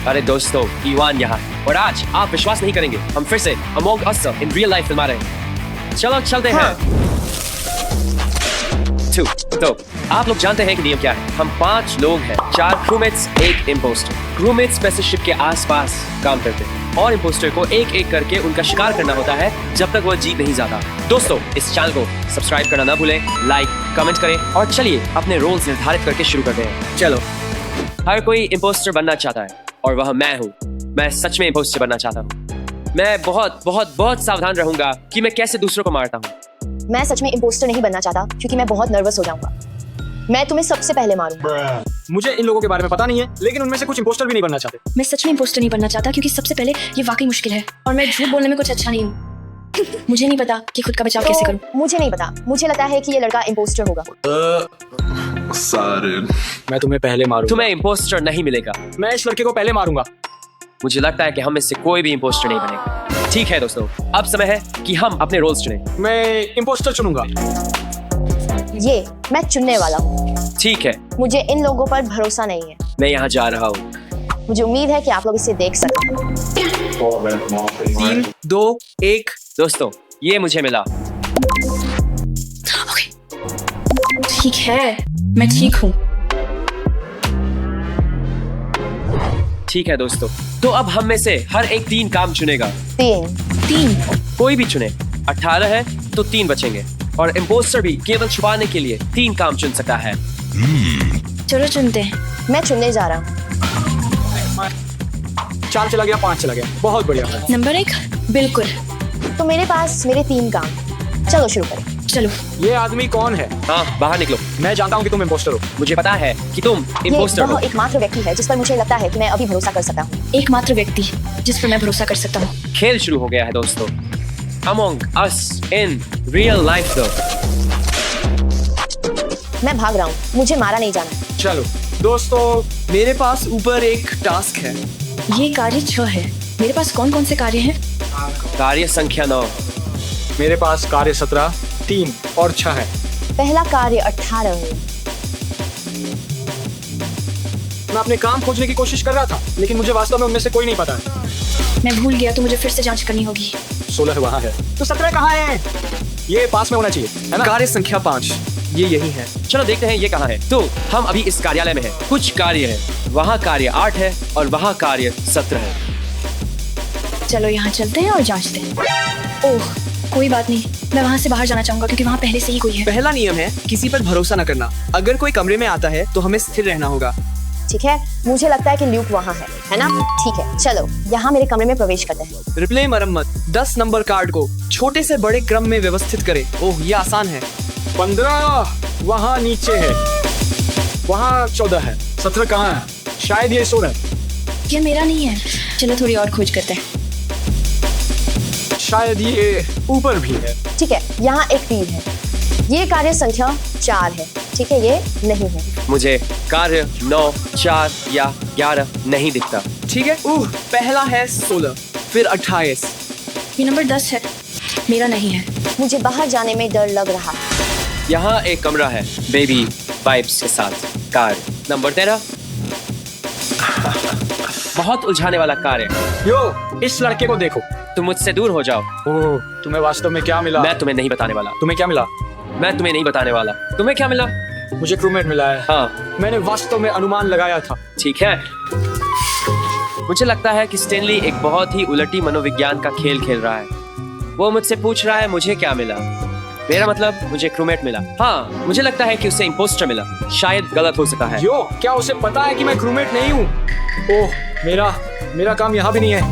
अरे दोस्तों, ईवान यहाँ, और आज आप विश्वास नहीं करेंगे, हम फिर से among us in real life फिल्मा रहे हैं। चलो चलते हैं। तो आप लोग जानते हैं कि नियम क्या है। हम 5 लोग हैं, 4 क्रूमेट्स, 1 इम्पोस्टर। क्रूमेट्स स्पेसशिप के आसपास काम करते हैं और इम्पोस्टर को एक एक करके उनका शिकार करना होता है जब तक वो जीत नहीं जाता। दोस्तों, इस चैनल को सब्सक्राइब करना ना भूलें, लाइक कमेंट करें और चलिए अपने रोल्स निर्धारित करके शुरू करते हैं। चलो, हर कोई इम्पोस्टर बनना चाहता है और वह मैं हूँ। मैं सच में इम्पोस्टर बनना चाहता हूँ। मैं बहुत बहुत बहुत सावधान रहूंगा कि मैं कैसे दूसरों को मारता हूँ। मैं सच में इम्पोस्टर नहीं बनना चाहता क्योंकि मैं बहुत नर्वस हो जाऊंगा। मैं तुम्हें सबसे पहले मारूंगा। मुझे इन लोगों के बारे में पता नहीं है, लेकिन उनमें से कुछ इम्पोस्टर भी नहीं बनना चाहते। मैं सच में इम्पोस्टर नहीं बनना चाहता क्योंकि सबसे पहले ये वाकई मुश्किल है और मैं झूठ बोलने में कुछ अच्छा नहीं हूँ। मुझे नहीं पता कि खुद का बचाव कैसे करूँ। मुझे नहीं पता, मुझे लगता है कि ये लड़का इम्पोस्टर होगा। मैं तुम्हें पहले मारूंगा। तुम्हें इम्पोस्टर नहीं मिलेगा। मैं इस लड़के को पहले मारूंगा। मुझे लगता है कि हम में से कोई भी इम्पोस्टर नहीं बनेगा। ठीक है दोस्तों, अब समय है कि हम अपने रोल्स चुनें। मैं इम्पोस्टर चुनूंगा। ये मैं चुनने वाला हूँ। ठीक है, मुझे इन लोगों पर भरोसा नहीं है। मैं यहाँ जा रहा हूँ। मुझे उम्मीद है कि आप लोग इसे देख सकें। 3, 2, 1। दोस्तों, ये मुझे मिला। ठीक है, मैं ठीक हूँ। ठीक है दोस्तों, तो अब हम में से हर एक 3 काम चुनेगा। 3 कोई भी चुने। 18 है तो 3 बचेंगे और इम्पोस्टर भी केवल छुपाने के लिए 3 काम चुन सकता है। चलो चुनते हैं। मैं चुनने जा रहा हूँ। 4 चला गया, 5 चला गया। बहुत बढ़िया। नंबर 1, बिल्कुल। तो मेरे पास मेरे 3 काम। चलो शुरू करें। चलो। ये आदमी कौन है? हाँ, बाहर निकलो। मैं जानता हूँ कि तुम इम्पोस्टर हो। मुझे पता है कि तुम इम्पोस्टर ये हो। वह एकमात्र व्यक्ति है जिस पर मुझे लगता है कि मैं अभी भरोसा कर सकता हूँ। एकमात्र व्यक्ति जिस पर मैं भरोसा कर सकता हूँ। खेल शुरू हो गया है दोस्तों। Among us in real life. मैं भाग रहा हूँ, मुझे मारा नहीं जाना। चलो दोस्तों, मेरे पास ऊपर एक टास्क है। ये कार्य 6 है। मेरे पास कौन कौन से कार्य हैं? कार्य संख्या 9। मेरे पास कार्य 17, 3 और 6 है। पहला कार्य 18 है। मैं अपने काम खोजने की कोशिश कर रहा था, लेकिन मुझे वास्तव में उनमें से कोई नहीं पता है। मैं भूल गया तो मुझे फिर से जांच करनी होगी। 16 वहाँ है, तो 17 कहाँ है? ये पास में होना चाहिए, है ना? कार्य संख्या 5, ये यही है। चलो देखते हैं ये कहाँ है। तो हम अभी इस कार्यालय में हैं। कुछ कार्य है, वहाँ कार्य 8 है और वहाँ कार्य 17 है। चलो यहाँ चलते हैं और जांचते हैं। ओह, कोई बात नहीं, मैं वहाँ से बाहर जाना चाहूंगा क्योंकि वहाँ पहले से ही कोई है। पहला नियम है किसी पर भरोसा न करना। अगर कोई कमरे में आता है तो हमें स्थिर रहना होगा। ठीक है, मुझे लगता है कि ल्यूक वहाँ है ना? ठीक है, चलो यहाँ मेरे कमरे में प्रवेश करते हैं। रिप्ले मरम्मत। 10 नंबर कार्ड को छोटे से बड़े क्रम में व्यवस्थित करें। ओह, ये आसान है। 15 वहाँ नीचे है, वहाँ 14 है। 17 कहाँ है? शायद ये 16 है। ये मेरा नहीं है। चलो थोड़ी और खोज करते हैं। शायद ये ऊपर भी है। ठीक है, यहाँ एक तीर है। ये कार्य संख्या 4 है। ठीक है, ये नहीं है। मुझे कार्य 9, 4 या 11 नहीं दिखता। ठीक है। पहला है 16, फिर 28। ये नंबर 10 है। मेरा नहीं है। मुझे बाहर जाने में डर लग रहा है। यहाँ एक कमरा है बेबी वाइब्स के साथ। कार्य नंबर 13। बहुत उलझाने वाला कार्य। यो, इस लड़के को देखो। तुम मुझसे दूर हो जाओ। ओह, तुम्हें वास्तव में क्या मिला? मैं तुम्हें नहीं बताने वाला। तुम्हें क्या मिला? मैं तुम्हें नहीं बताने वाला। तुम्हें क्या मिला? मुझे क्रूमेट मिला है। हाँ, मैंने वास्तव में अनुमान लगाया था। ठीक है। मुझे लगता है कि स्टेनली एक बहुत ही उलटी मनोविज्ञान का खेल खेल रहा है। वो मुझसे पूछ रहा है मुझे क्या मिला। मेरा मतलब मुझे क्रूमेट मिला। हाँ, मुझे लगता है कि उसे इम्पोस्टर मिला। शायद गलत हो सकता है। यो, क्या उसे पता है कि मैं क्रूमेट नहीं हूँ? ओह, मेरा काम यहाँ भी नहीं है।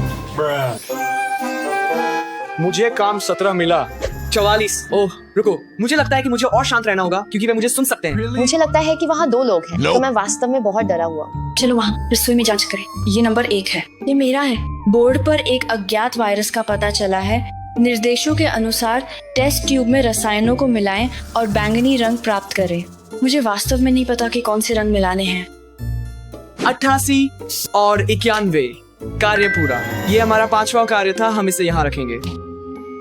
मुझे काम 17 मिला। 44। ओह, रुको, मुझे लगता है कि मुझे और शांत रहना होगा क्योंकि वे मुझे सुन सकते हैं। मुझे लगता है कि वहाँ 2 लोग हैं। तो मैं वास्तव में बहुत डरा हुआ। चलो वहाँ रसोई में जांच करें। ये नंबर 1 है। ये मेरा है। बोर्ड पर एक अज्ञात वायरस का पता चला है। निर्देशों के अनुसार टेस्ट ट्यूब में रसायनों को मिलाएं और बैंगनी रंग प्राप्त करें। मुझे वास्तव में नहीं पता कि कौन से रंग मिलाने हैं। 88 और 91। कार्य पूरा। ये हमारा 5वां कार्य था। हम इसे यहाँ रखेंगे।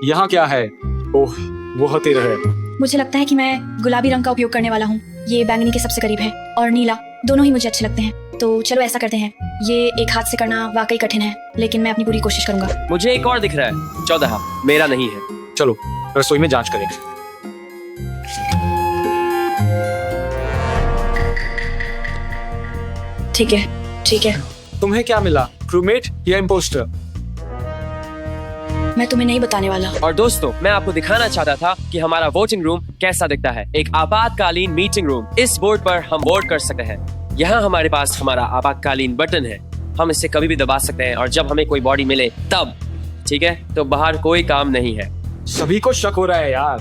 यहाँ क्या है? ओह, वो हतेर है। मुझे लगता है कि मैं गुलाबी रंग का उपयोग करने वाला हूँ। ये बैंगनी के सबसे करीब है और नीला, दोनों ही मुझे अच्छे लगते हैं। तो चलो ऐसा करते हैं, ये एक हाथ से करना वाकई कठिन है, लेकिन मैं अपनी पूरी कोशिश करूंगा। मुझे एक और दिख रहा है, 14, मेरा नहीं है। चलो रसोई में जांच करें। ठीक है, ठीक है। तुम्हें क्या मिला, क्रूमेट या इम्पोस्टर? मैं तुम्हें नहीं बताने वाला। और दोस्तों, मैं आपको दिखाना चाहता था कि हमारा वोटिंग रूम कैसा दिखता है। एक आपातकालीन मीटिंग रूम। इस बोर्ड पर हम वोट कर सकते हैं। यहाँ हमारे पास हमारा आपातकालीन बटन है, हम इसे कभी भी दबा सकते हैं और जब हमें कोई बॉडी मिले तब। ठीक है, तो बाहर कोई काम नहीं है। सभी को शक हो रहा है यार।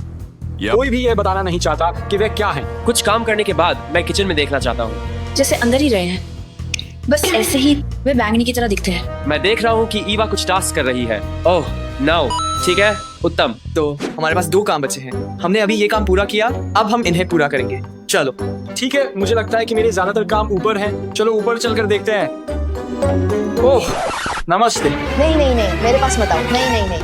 कोई भी ये बताना नहीं चाहता कि वे क्या हैं। कुछ काम करने के बाद मैं किचन में देखना चाहता हूँ। जैसे अंदर ही रहे हैं, बस ऐसे ही वे बैंगनी की तरह दिखते हैं। मैं देख रहा हूँ कि ईवा कुछ टास्क कर रही है। ओह नो, ठीक है, उत्तम। तो हमारे पास 2 काम बचे हैं। हमने अभी ये काम पूरा किया, अब हम इन्हें पूरा करेंगे। चलो। ठीक है, मुझे लगता है कि मेरे ज्यादातर काम ऊपर हैं। चलो ऊपर चलकर देखते हैं। ओह नमस्ते। नहीं नहीं नहीं, मेरे पास मत आओ। नहीं नहीं नहीं,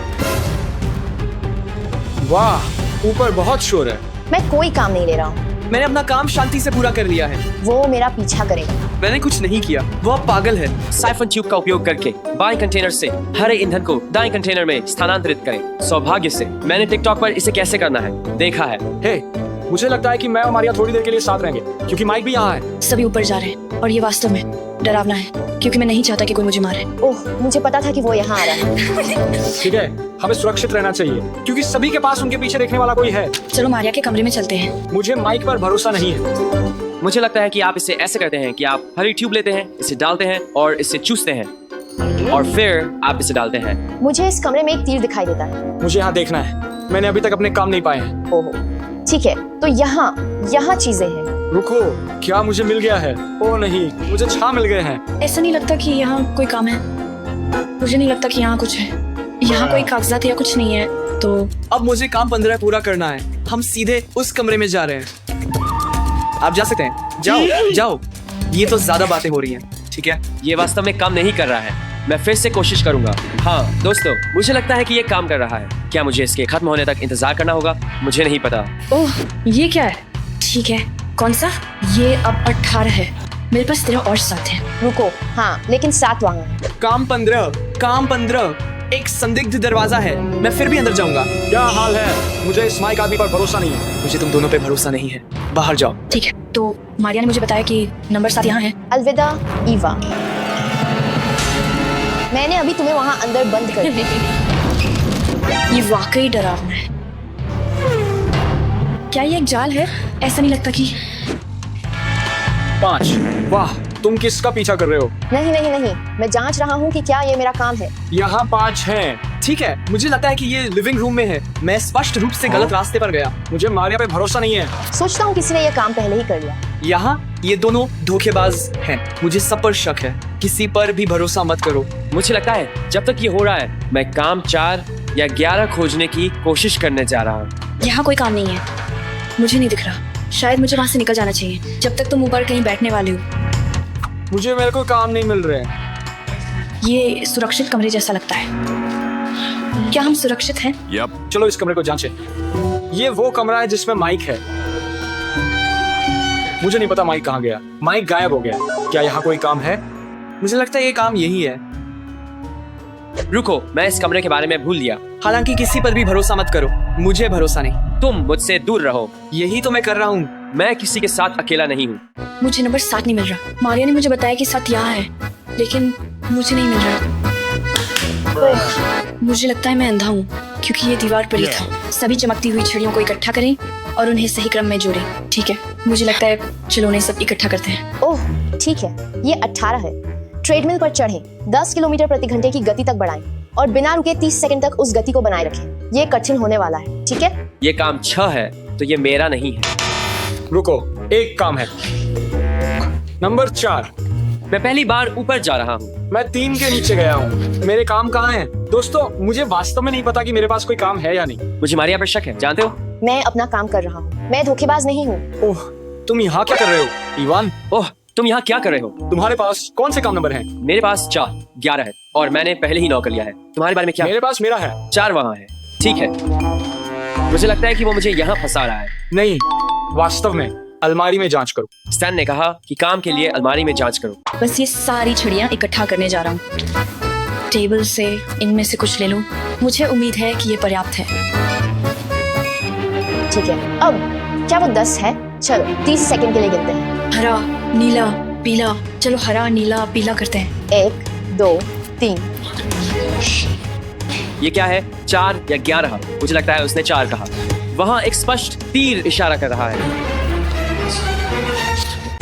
वाह, ऊपर बहुत शोर है। मैं कोई काम नहीं ले रहा हूँ। मैंने अपना काम शांति से पूरा कर लिया है। वो मेरा पीछा करेगा। मैंने कुछ नहीं किया, वो अब पागल है। साइफन ट्यूब का उपयोग करके बाएं कंटेनर से हरे ईंधन को दाएं कंटेनर में स्थानांतरित करें। सौभाग्य से मैंने टिकटॉक पर इसे कैसे करना है देखा है। हे, मुझे लगता है कि मैं और मारिया थोड़ी देर के लिए साथ रहेंगे, क्योंकि माइक भी यहाँ है। सभी ऊपर जा रहे हैं और ये वास्तव में डरावना है, क्योंकि मैं नहीं चाहता कि कोई मुझे मारे। ओह, मुझे पता था कि वो यहाँ आ रहा है। ठीक है, हमें सुरक्षित रहना चाहिए, क्योंकि सभी के पास उनके पीछे देखने वाला कोई है। चलो मारिया के कमरे में चलते हैं। मुझे माइक पर भरोसा नहीं है। मुझे लगता है कि आप इसे ऐसे करते हैं कि आप हरी ट्यूब लेते हैं, इसे डालते हैं और इसे चूसते हैं और फिर आप इसे डालते हैं। मुझे इस कमरे में एक तीर दिखाई देता है। मुझे यहाँ देखना है, मैंने अभी तक अपने काम नहीं पाए हैं। ओह, ठीक है, तो यहाँ चीजें हैं। रुको, क्या मुझे मिल गया है? ओह नहीं, मुझे छा मिल गए हैं। ऐसा नहीं लगता कि यहाँ कोई काम है। मुझे नहीं लगता कि यहाँ कुछ है। यहाँ कोई कागजात या कुछ नहीं है। तो अब मुझे काम 15 पूरा करना है। हम सीधे उस कमरे में जा रहे हैं। आप जा सकते हैं, जाओ जाओ। ये तो ज्यादा बातें हो रही हैं। ठीक है, ये वास्तव में काम नहीं कर रहा है। मैं फिर से कोशिश करूंगा। हाँ दोस्तों, मुझे लगता है कि ये काम कर रहा है। क्या मुझे इसके खत्म होने तक इंतजार करना होगा? मुझे नहीं पता। ओह, ये क्या है? ठीक है, कौन सा? ये अब 18 है। मेरे पास 13 और 7 है। रुको, हाँ, लेकिन 7 वहाँ है। काम 15। एक संदिग्ध दरवाजा है। मैं फिर भी अंदर जाऊंगा। क्या हाल है? मुझे इस माइक आदमी पर भरोसा नहीं है। मुझे तुम दोनों पे भरोसा नहीं है। बाहर जाओ। ठीक है, तो मारिया ने मुझे बताया कि नंबर 7 यहाँ है। अलविदा ईवा, मैंने अभी तुम्हें वहाँ अंदर बंद कर दिया। ये वाकई डरावना है। क्या ये एक जाल है? ऐसा नहीं लगता कि 5। वाह, तुम किसका पीछा कर रहे हो? नहीं नहीं नहीं, मैं जांच रहा हूँ कि क्या ये मेरा काम है। यहाँ 5 हैं। ठीक है, मुझे लगता है कि ये लिविंग रूम में है। मैं स्पष्ट रूप से गलत रास्ते पर गया। मुझे मारिया पे भरोसा नहीं है। सोचता हूँ किसी ने ये काम पहले ही कर लिया। यहाँ ये दोनों धोखेबाज हैं। मुझे सब पर शक है। किसी पर भी भरोसा मत करो। मुझे लगता है जब तक ये हो रहा है, मैं काम 4 या 11 खोजने की कोशिश करने जा रहा हूँ। यहाँ कोई काम नहीं है। मुझे नहीं दिख रहा। शायद मुझे वहाँ से निकल जाना चाहिए जब तक तुम ऊपर कहीं बैठने वाले हो। मेरे को काम नहीं मिल रहे हैं। ये सुरक्षित कमरे जैसा लगता है। क्या हम सुरक्षित हैं? चलो इस कमरे को जांचें। ये वो कमरा है जिसमें माइक है। मुझे नहीं पता माइक कहाँ गया। माइक गायब हो गया। क्या यहाँ कोई काम है? मुझे लगता है ये काम यही है। रुको, मैं इस कमरे के बारे में भूल गया। हालांकि किसी पर भी भरोसा मत करो। मुझे भरोसा नहीं। तुम मुझसे दूर रहो। यही तो मैं कर रहा हूँ। मैं किसी के साथ अकेला नहीं हूँ। मुझे नंबर 7 नहीं मिल रहा। मारिया ने मुझे बताया कि 7 यहाँ है, लेकिन मुझे नहीं मिल रहा। मुझे लगता है मैं अंधा हूँ, क्योंकि ये दीवार पर ही था। सभी चमकती हुई छड़ियों को इकट्ठा करें और उन्हें सही क्रम में जोड़ें। ठीक है, मुझे लगता है चलो उन्हें सब इकट्ठा करते हैं। ओह, ठीक है, ये 18 है। ट्रेडमिल पर चढ़ें, 10 किलोमीटर प्रति घंटे की गति तक बढ़ाएं और बिना रुके 30 सेकंड तक उस गति को बनाए रखें। ये कठिन होने वाला है। ठीक है, ये काम 6 है, तो ये मेरा नहीं है। रुको, एक काम है। नंबर 4। मैं पहली बार ऊपर जा रहा हूँ। मैं 3 के नीचे गया हूँ। मेरे काम कहाँ हैं? दोस्तों, मुझे वास्तव में नहीं पता कि मेरे पास कोई काम है या नहीं। मुझे मारिया पर शक है, जानते हो? मैं अपना काम कर रहा हूँ। मैं धोखेबाज नहीं हूँ। ओह, तुम यहाँ क्या कर रहे हो? इवान, ओह, तुम यहाँ क्या कर रहे हो? तुम्हारे पास कौन से काम नंबर हैं? मेरे पास 4, 11 है और मैंने पहले ही 9 कर लिया है। तुम्हारे बारे में क्या? मेरे पास मेरा है। 4 वहाँ है। ठीक है, मुझे लगता है कि वो मुझे यहाँ फंसा रहा है। नहीं, वास्तव में अलमारी में जांच करो। स्टैन ने कहा कि काम के लिए अलमारी में जांच करो। बस ये सारी छड़ियाँ इकट्ठा करने जा रहा हूँ। टेबल से इनमें से कुछ ले लूँ। मुझे उम्मीद है कि ये पर्याप्त है। ठीक है, अब क्या वो 10 है? चलो 30 सेकंड के लिए गिनते हैं। हरा, नीला, पीला। चलो हरा, नीला, पीला करते हैं। 1 2 3। ये क्या है? 4 या 11? मुझे लगता है उसने 4 कहा। वहां एक स्पष्ट तीर इशारा कर रहा है।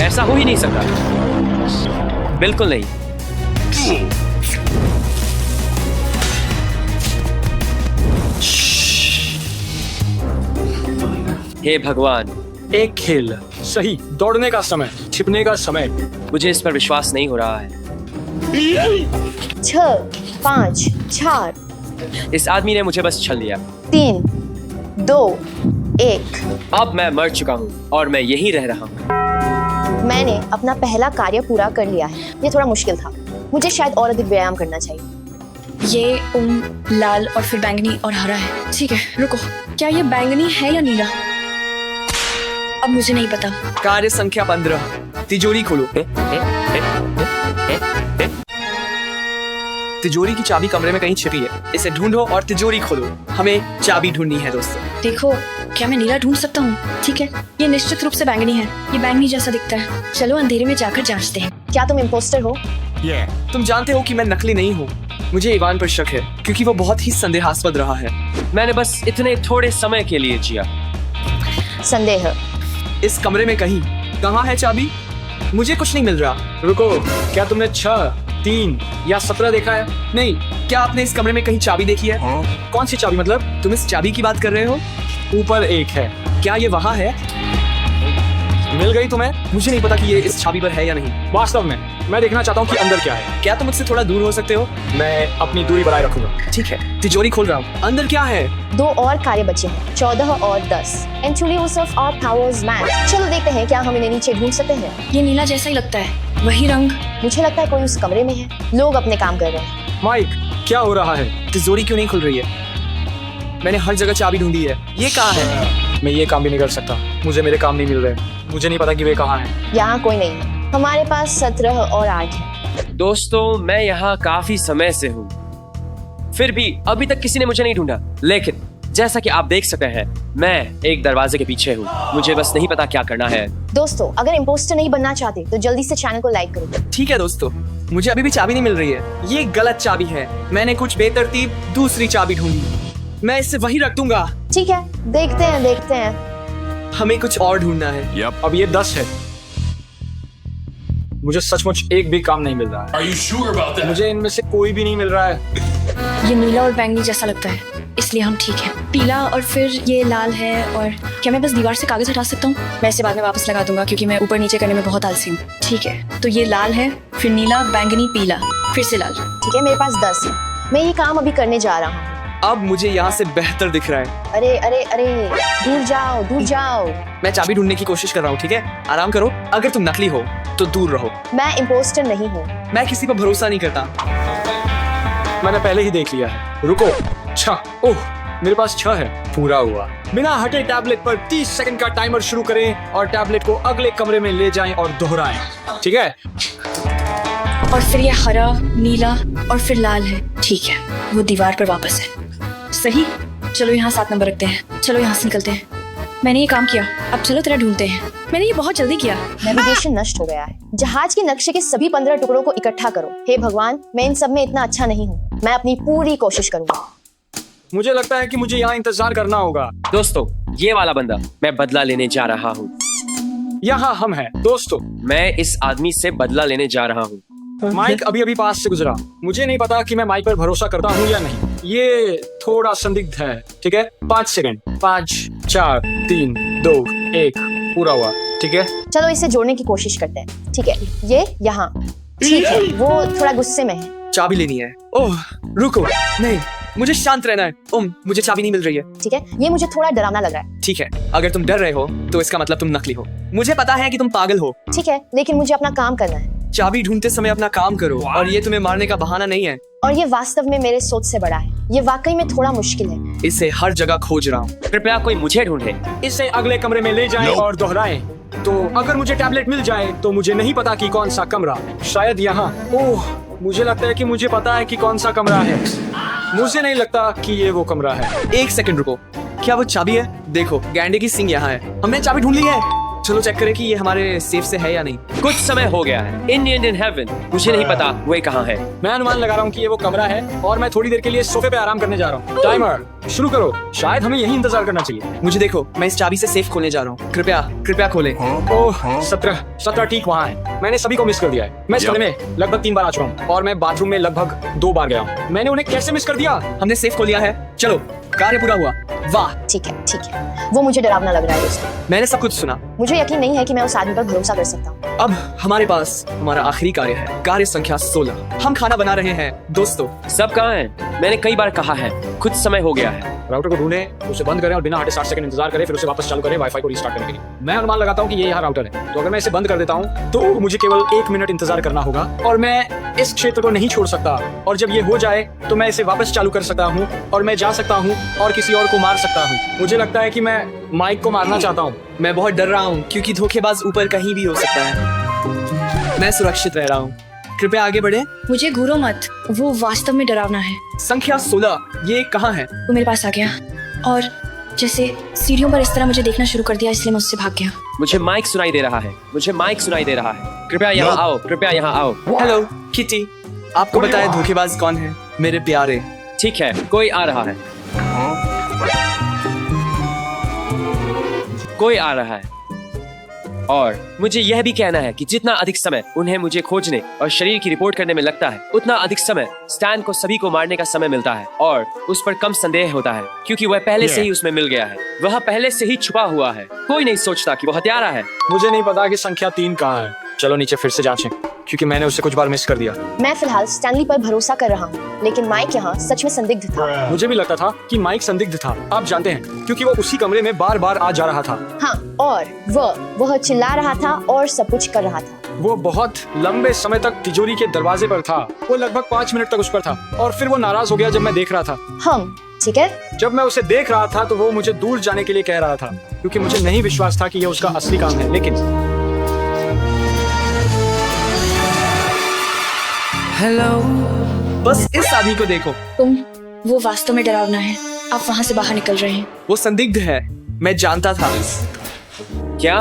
ऐसा हो ही नहीं सकता। बिल्कुल नहीं। हे भगवान, एक खेल सही। दौड़ने का समय, छिपने का समय। मुझे इस पर विश्वास नहीं हो रहा है। 6 5 4 इस आदमी ने मुझे बस छल लिया। 3 2 1। अब मैं मर चुका हूँ और मैं यहीं रह रहा हूँ। मैंने अपना पहला कार्य पूरा कर लिया है। ये थोड़ा मुश्किल था। मुझे शायद और अधिक व्यायाम करना चाहिए। ये लाल और फिर बैंगनी और हरा है। ठीक है, रुको। क्या ये बैंगनी है या नीला? अब मुझे नहीं पता। कार्य संख्या 15। तिजोरी खोलो। तिजोरी की चाबी कमरे में कहीं छिपी है। इसे ढूंढो और तिजोरी खोलो। हमें चाबी ढूंढनी है दोस्तों। देखो, क्या मैं नीला ढूंढ सकता हूँ? ठीक है, ये निश्चित रूप से बैंगनी है। ये बैंगनी जैसा दिखता है। चलो अंधेरे में जाकर जांचते हैं। क्या तुम इम्पोस्टर हो? तुम जानते हो कि मैं नकली नहीं हूँ। मुझे इवान पर शक है क्योंकि वो बहुत ही संदेहास्पद रहा है। मैंने बस इतने थोड़े समय के लिए जिया। संदेह। इस कमरे में कहीं। कहाँ है चाबी? मुझे कुछ नहीं मिल रहा। रुको, क्या तुमने 6 3 या 17 देखा है? नहीं, क्या आपने इस कमरे में कहीं चाबी देखी है? कौन सी चाबी मतलब? तुम इस चाबी की बात कर रहे हो? ऊपर एक है। क्या ये वहाँ है? मिल गई तुम्हें? मुझे नहीं पता कि ये इस चाबी पर है या नहीं। वास्तव में मैं देखना चाहता हूँ कि अंदर क्या है। क्या तुम मुझसे थोड़ा दूर हो सकते हो? मैं अपनी दूरी बनाए रखूंगा। ठीक है, तिजोरी खोल रहा हूँ। अंदर क्या है? 2 और कार्य बचे हैं, 14 और 10। And truly use of our powers man। चलो देखते हैं क्या हम इन्हें नीचे ढूंढ सकते हैं। ये नीला जैसा ही लगता है। वही रंग। मुझे लगता है कोई उस कमरे में है। लोग अपने काम कर रहे हैं। माइक, क्या हो रहा है? तिजोरी क्यों नहीं खुल रही है? मैंने हर जगह चाबी ढूंढी है। ये कहाँ है? मैं ये काम भी नहीं कर सकता। मुझे मेरे काम नहीं मिल रहे। मुझे नहीं पता कि वे कहाँ हैं। यहाँ कोई नहीं है। हमारे पास 17 और 8 है। दोस्तों, मैं यहाँ काफी समय से हूँ, फिर भी अभी तक किसी ने मुझे नहीं ढूंढा। लेकिन जैसा कि आप देख सकते हैं, मैं एक दरवाजे के पीछे हूँ। मुझे बस नहीं पता क्या करना है। दोस्तों, अगर इम्पोस्टर नहीं बनना चाहते तो जल्दी से चैनल को लाइक करो। ठीक है दोस्तों, मुझे अभी भी चाबी नहीं मिल रही है। ये गलत चाबी है। मैंने कुछ बेतरतीब दूसरी चाबी ढूंढी। मैं इसे वहीं रख दूंगा। ठीक है, देखते हैं। हमें कुछ और ढूंढना है। अब ये 10 है। मुझे सचमुच एक भी काम नहीं मिल रहा है। Are you sure about that? मुझे इनमें से कोई भी नहीं मिल रहा है। ये नीला और बैंगनी जैसा लगता है, इसलिए हम ठीक है। पीला और फिर ये लाल है। और क्या मैं बस दीवार से कागज हटा सकता हूँ? मैं इसे बाद में वापस लगा दूंगा क्योंकि मैं ऊपर नीचे करने में बहुत आलसी हूँ। ठीक है, तो ये लाल है, फिर नीला, बैंगनी, पीला, फिर से लाल। ठीक है, मेरे पास 10 है। मैं ये काम अभी करने जा रहा हूँ। अब मुझे यहाँ से बेहतर दिख रहा है। अरे दूर जाओ। मैं चाबी ढूंढने की कोशिश कर रहा हूँ। ठीक है, आराम करो। अगर तुम नकली हो तो दूर रहो। मैं इम्पोस्टर नहीं हूँ। मैं किसी पर भरोसा नहीं करता। मैंने पहले ही देख लिया है। रुको, 6। ओह, मेरे पास 6 है। पूरा हुआ। बिना हटे टैबलेट पर 30 सेकंड का टाइमर शुरू करें और टैबलेट को अगले कमरे में ले जाएं और दोहराएं। ठीक है? और फिर ये हरा, नीला और फिर लाल है। ठीक है, वो दीवार पर वापस है। सही। चलो यहाँ 7 नंबर रखते हैं। चलो यहाँ से निकलते हैं। मैंने ये काम किया, अब चलो तेरा ढूंढते हैं। मैंने ये बहुत जल्दी किया। नेविगेशन नष्ट हो गया है। जहाज के नक्शे के सभी 15 टुकड़ों को इकट्ठा करो। हे भगवान, मैं इन सब में इतना अच्छा नहीं हूँ। मैं अपनी पूरी कोशिश करूंगा। मुझे लगता है कि मुझे यहाँ इंतजार करना होगा। दोस्तों, ये वाला बंदा, मैं बदला लेने जा रहा हूँ। यहाँ हम हैं। दोस्तों, मैं इस आदमी से बदला लेने जा रहा हूँ। माइक अभी पास से गुजरा। मुझे नहीं पता कि मैं माइक पर भरोसा करता हूँ या नहीं। ये थोड़ा संदिग्ध है। ठीक है, 5 सेकंड। 5 4 3 2 1। पूरा हुआ। ठीक है, चलो इसे जोड़ने की कोशिश करते हैं। ठीक है, ये यहाँ। ठीक है, वो थोड़ा गुस्से में है। चाबी लेनी है। ओह, रुको। नहीं, मुझे शांत रहना है। मुझे चाबी नहीं मिल रही है। ठीक है, ये मुझे थोड़ा डरावना लग रहा है। ठीक है, अगर तुम डर रहे हो तो इसका मतलब तुम नकली हो। मुझे पता है कि तुम पागल हो। ठीक है, लेकिन मुझे अपना काम करना है। चाबी ढूंढते समय अपना काम करो। और ये तुम्हें मारने का बहाना नहीं है। और ये वास्तव में मेरे सोच से बड़ा है। ये वाकई में थोड़ा मुश्किल है। इसे हर जगह खोज रहा हूँ। कृपया कोई मुझे ढूंढे। इसे अगले कमरे में ले जाएं और दोहराएं। तो अगर मुझे टैबलेट मिल जाए तो मुझे नहीं पता कि कौन सा कमरा, शायद यहाँ। ओह, मुझे लगता है कि मुझे पता है कि कौन सा कमरा है। मुझे नहीं लगता कि ये वो कमरा है। एक सेकंड रुको, क्या वो चाबी है? देखो, गैंडे की सिंग यहाँ है। हमने चाबी ढूंढ ली है। चलो चेक करें कि ये हमारे सेफ से है या नहीं। कुछ समय हो गया है। इंडियन इन हेवन, मुझे नहीं पता वो कहाँ है। मैं अनुमान लगा रहा हूँ कि ये वो कमरा है और मैं थोड़ी देर के लिए सोफे पे आराम करने जा रहा हूँ। टाइमर शुरू करो। शायद हमें यही इंतजार करना चाहिए। मुझे देखो, मैं इस चाबी से सेफ खोलने जा रहा हूँ। कृपया कृपया खोलें। ओह, 17 ठीक वहाँ है। मैंने सभी को मिस कर दिया है। मैं इस कमरे में लगभग 3 बार आ चुका हूँ और मैं बाथरूम में लगभग 2 बार गया हूँ। मैंने उन्हें कैसे मिस कर दिया? हमने सेफ खोल लिया है। चलो, कार्य पूरा हुआ। वाह, ठीक है। वो मुझे डरावना लग रहा है दोस्तों। मैंने सब कुछ सुना। मुझे यकीन नहीं है कि मैं उस आदमी पर भरोसा कर सकता हूँ। अब हमारे पास हमारा आखिरी कार्य है, कार्य संख्या 16। हम खाना बना रहे हैं दोस्तों। सब कहाँ हैं? मैंने कई बार कहा है, कुछ समय हो गया है। राउटर को ढूंढें, उसे बंद करें और बिना हटे 60 सेकंड इंतजार करें, फिर उसे वापस चालू करें वाईफाई को रीस्टार्ट करने के लिए। मैं अनुमान लगाता हूँ कि ये यहाँ राउटर है। तो अगर मैं इसे बंद कर देता हूँ तो मुझे केवल 1 मिनट इंतजार करना होगा और मैं इस क्षेत्र को नहीं छोड़ सकता। और जब ये हो जाए तो मैं इसे वापस चालू कर सकता हूँ और मैं जा सकता हूँ और किसी और को मार सकता हूँ। मुझे लगता है कि मैं माइक को मारना चाहता हूँ। मैं बहुत डर रहा हूँ क्योंकि धोखेबाज ऊपर कहीं भी हो सकता है। मैं सुरक्षित रह रहा हूँ। कृपया आगे बढ़े। मुझे घूरो मत, वो वास्तव में डरावना है। संख्या 16, ये कहाँ है? वो मेरे पास आ गया और जैसे सीढ़ियों पर इस तरह मुझे देखना शुरू कर दिया, इसलिए मैं उससे भाग गया। मुझे माइक सुनाई दे रहा है। मुझे माइक सुनाई दे रहा है। कृपया यहाँ आओ, कृपया यहाँ आओ। हेलो किटी, आपको बताए धोखेबाज कौन है? मेरे प्यारे। ठीक है, कोई आ रहा है। कोई आ रहा है और मुझे यह भी कहना है कि जितना अधिक समय उन्हें मुझे खोजने और शरीर की रिपोर्ट करने में लगता है, उतना अधिक समय स्टैन को सभी को मारने का समय मिलता है और उस पर कम संदेह होता है क्योंकि वह पहले से ही उसमें मिल गया है। वह पहले से ही छुपा हुआ है। कोई नहीं सोचता कि वह हत्यारा है। मुझे नहीं पता कि संख्या 3 कहाँ है। चलो नीचे फिर से जांचें क्योंकि मैंने उसे कुछ बार मिस कर दिया। मैं फिलहाल स्टैनली पर भरोसा कर रहा हूँ, लेकिन माइक यहाँ सच में संदिग्ध था। मुझे भी लगता था कि माइक संदिग्ध था। आप जानते हैं, क्योंकि वो उसी कमरे में बार बार आ जा रहा था। हाँ, और वह चिल्ला रहा था और सब कुछ कर रहा था। वो बहुत लंबे समय तक तिजोरी के दरवाजे पर था। वो लगभग 5 मिनट तक उस पर था और फिर वो नाराज हो गया जब मैं देख रहा था। ठीक है। जब मैं उसे देख रहा था तो वो मुझे दूर जाने के लिए कह रहा था क्योंकि मुझे नहीं विश्वास था कि ये उसका असली काम है। लेकिन हेलो, बस इस आदमी को देखो। वो वास्तव में डरावना है। आप वहाँ से बाहर निकल रहे हैं। वो संदिग्ध है। मैं जानता था। क्या?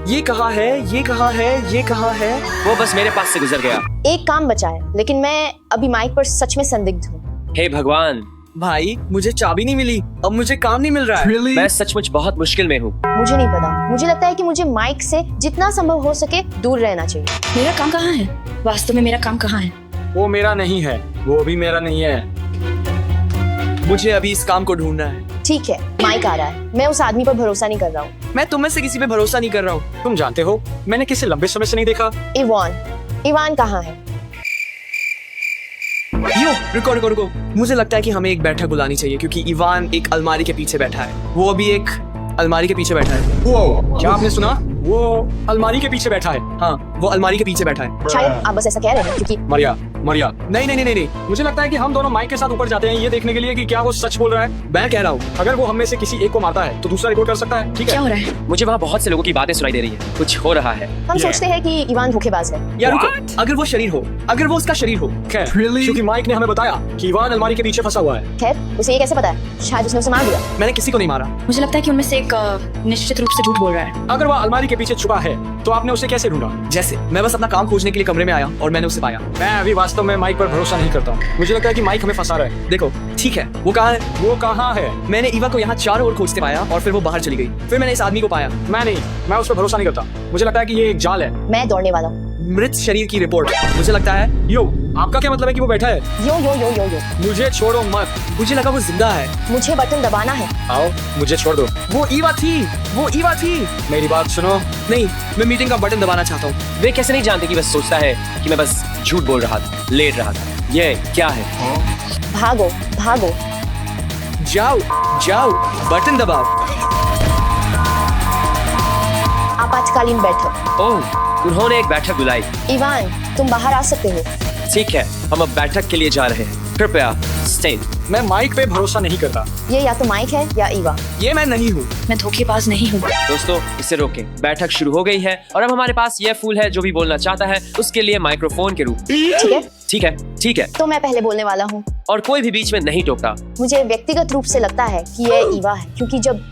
ये कहाँ है? ये कहाँ है? ये कहाँ है? वो बस मेरे पास से गुजर गया। एक काम बचा है, लेकिन मैं अभी माइक पर सच में संदिग्ध हूँ। हे भगवान, भाई, मुझे चाबी नहीं मिली। अब मुझे काम नहीं मिल रहा है। मैं सचमुच बहुत मुश्किल में हूँ। मुझे नहीं पता। मुझे लगता है कि मुझे माइक से जितना संभव हो सके दूर रहना चाहिए। मेरा काम कहाँ है? वास्तव में मेरा काम कहाँ है? वो मेरा नहीं है। वो भी मेरा नहीं है। मुझे अभी इस काम को ढूंढना है। ठीक है, माइक आ रहा है। मैं उस आदमी पर भरोसा नहीं कर रहा हूँ। मैं तुम में से किसी पे भरोसा नहीं कर रहा हूँ। तुम जानते हो, मैंने किसी लंबे समय से नहीं देखा। इवान कहाँ है? यो, रुको रुको रुको। मुझे लगता है कि हमें एक बैठक बुलानी चाहिए क्योंकि इवान एक अलमारी के पीछे बैठा है। वो अभी एक अलमारी के पीछे बैठा है। वो क्या आपने सुना? वो अलमारी के पीछे बैठा है। हाँ, वो अलमारी के पीछे बैठा है। शायद आप बस ऐसा कह रहे हैं क्योंकि मरिया नहीं नहीं नहीं नहीं, मुझे लगता है कि हम दोनों माइक के साथ ऊपर जाते हैं ये देखने के लिए कि क्या वो सच बोल रहा है। मैं कह रहा हूँ, अगर वो हम में से किसी एक को मारता है तो दूसरा रिकॉर्ड कर सकता है। ठीक क्या है। हो रहा है? मुझे वहाँ बहुत से लोगों की बातें सुनाई दे रही है। कुछ हो रहा है। हम सोचते हैं कि इवान धोखेबाज है। या रुको, अगर वो शरीर हो, अगर वो उसका शरीर हो। खैर, क्योंकि माइक ने हमें बताया कि इवान अलमारी के पीछे फंसा हुआ है। खैर, उसे ये कैसे पता है? शायद उसने उसे मार दिया। मैंने किसी को नहीं मारा। मुझे लगता है कि उनमें से एक निश्चित रूप से झूठ बोल रहा है। अगर वह अलमारी के पीछे छुपा है तो आपने उसे कैसे ढूंढा? जैसे मैं बस अपना काम खोजने के लिए कमरे में आया और मैंने उसे पाया। मैं अभी वास्तव में माइक पर भरोसा नहीं करता हूँ। मुझे लगता है कि माइक हमें फंसा रहा है। देखो, ठीक है, वो कहाँ है? वो कहाँ है? मैंने ईवा को यहाँ चारों ओर खोजते पाया और फिर वो बाहर चली गई। फिर मैंने इस आदमी को पाया। मैं उस पर भरोसा नहीं करता। मुझे लगता है कि ये एक जाल है। मैं दौड़ने वाला हूँ। मृत शरीर की रिपोर्ट। मुझे लगता है। यो, आपका क्या मतलब है कि वो बैठा है? यो। मुझे छोड़ो मत। मुझे लगा वो जिंदा है। मुझे बटन दबाना है। आओ, मुझे छोड़ दो। वो ईवा थी। मेरी बात सुनो। नहीं, मैं मीटिंग का बटन दबाना चाहता हूँ। वे कैसे नहीं जानते कि बस सोचता है कि मैं बस झूठ बोल रहा था, लेट रहा था। ये क्या है? भागो। जाओ, बटन दबाओ। आपातकालीन बैठक। ओह, उन्होंने एक बैठक बुलाई। इवान, तुम बाहर आ सकते हो। ठीक है, हम अब बैठक के लिए जा रहे हैं। कृपया स्टेन। मैं माइक पे भरोसा नहीं करता। ये या तो माइक है या ईवा। ये मैं नहीं हूँ। मैं धोखेबाज नहीं हूँ। दोस्तों इसे रोकें, बैठक शुरू हो गई है और अब हमारे पास यह फूल है जो भी बोलना चाहता है उसके लिए माइक्रोफोन के रूप। ठीक है, ठीक है, ठीक है। तो मैं पहले बोलने वाला हूँ। और कोई भी बीच में नहीं टोकता। मुझे व्यक्तिगत रूप से लगता है कि ये ईवा है, क्योंकि जब